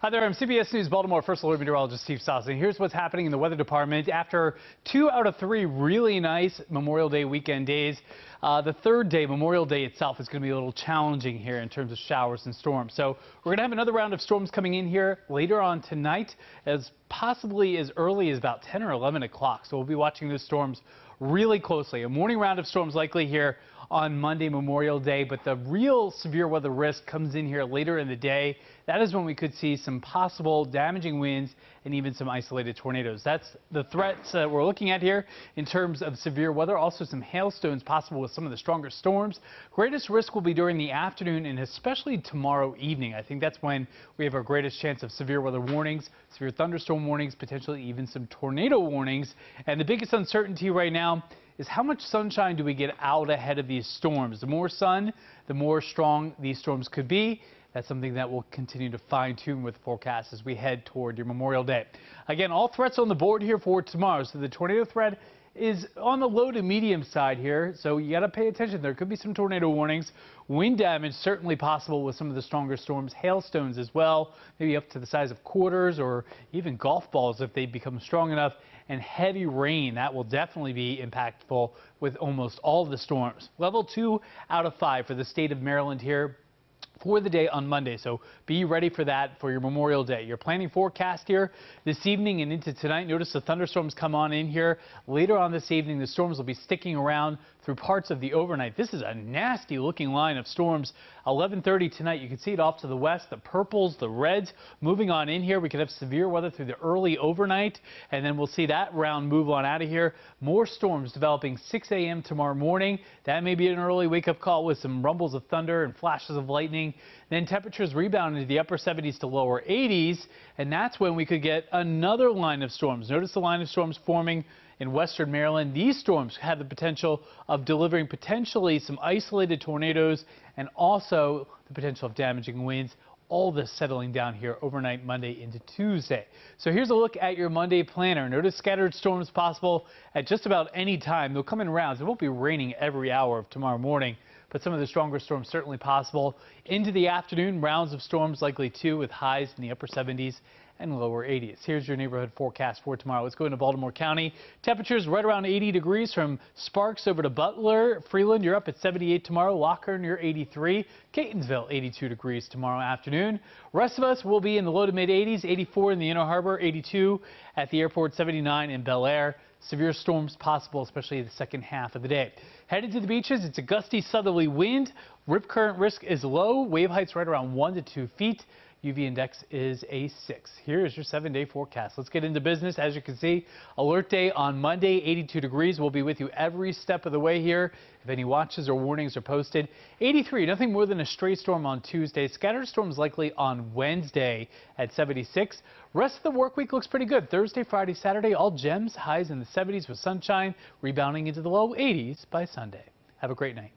Hi there, I'm CBS News Baltimore First Alert Meteorologist Steve Sosna. Here's what's happening in the weather department. After 2 out of 3 really nice Memorial Day weekend days, the third day, Memorial Day itself, is going to be a little challenging here in terms of showers and storms. So we're going to have another round of storms coming in here later on tonight, as possibly as early as about 10 or 11 o'clock. So we'll be watching those storms really closely. A morning round of storms likely here on Monday, Memorial Day, but the real severe weather risk comes in here later in the day. That is when we could see some possible damaging winds and even some isolated tornadoes. That's the threats that we're looking at here in terms of severe weather. Also some hailstones possible with some of the stronger storms. Greatest risk will be during the afternoon and especially tomorrow evening. I think that's when we have our greatest chance of severe weather warnings, severe thunderstorm warnings, potentially even some tornado warnings. And the biggest uncertainty right now is how much sunshine do we get out ahead of these storms. The more sun, the more strong these storms could be. That's something that we'll continue to fine-tune with the forecast as we head toward your Memorial Day. Again, all threats on the board here for tomorrow. So the tornado threat is on the low to medium side here, so you got to pay attention. There could be some tornado warnings. Wind damage certainly possible with some of the stronger storms. Hailstones as well, maybe up to the size of quarters or even golf balls if they become strong enough. And heavy rain, that will definitely be impactful with almost all of the storms. Level 2 out of 5 for the state of Maryland here for the day on Monday. So be ready for that for your Memorial Day. Your planning forecast here this evening and into tonight. Notice the thunderstorms come on in here. Later on this evening, the storms will be sticking around through parts of the overnight. This is a nasty looking line of storms. 11:30 tonight, you can see it off to the west, the purples, the reds moving on in here. We could have severe weather through the early overnight, and then we'll see that round move on out of here. More storms developing 6 a.m. tomorrow morning. That may be an early wake-up call with some rumbles of thunder and flashes of lightning. Then temperatures rebound into the upper 70s to lower 80s, and that's when we could get another line of storms. Notice the line of storms forming in western Maryland. These storms have the potential of delivering potentially some isolated tornadoes and also the potential of damaging winds. All this settling down here overnight Monday into Tuesday. So here's a look at your Monday planner. Notice scattered storms possible at just about any time. They'll come in rounds. It won't be raining every hour of tomorrow morning, but some of the stronger storms certainly possible. Into the afternoon, rounds of storms likely too, with highs in the upper 70s and lower 80s. Here's your neighborhood forecast for tomorrow. Let's go into Baltimore County. Temperatures right around 80 degrees from Sparks over to Butler. Freeland, you're up at 78 tomorrow. Lockern, you're 83. Catonsville, 82 degrees tomorrow afternoon. Rest of us will be in the low to mid 80s, 84 in the Inner Harbor, 82 at the airport, 79 in Bel Air. Severe storms possible, especially the second half of the day. Headed to the beaches, it's a gusty southerly wind. Rip current risk is low. Wave heights right around 1 to 2 feet. UV index is a 6. Here is your 7-day forecast. Let's get into business. As you can see, alert day on Monday, 82 degrees. We'll be with you every step of the way here. If any watches or warnings are posted. 83, nothing more than a stray storm on Tuesday. Scattered storms likely on Wednesday at 76. Rest of the work week looks pretty good. Thursday, Friday, Saturday, all gems. Highs in the 70s with sunshine, rebounding into the low 80s by Sunday. Have a great night.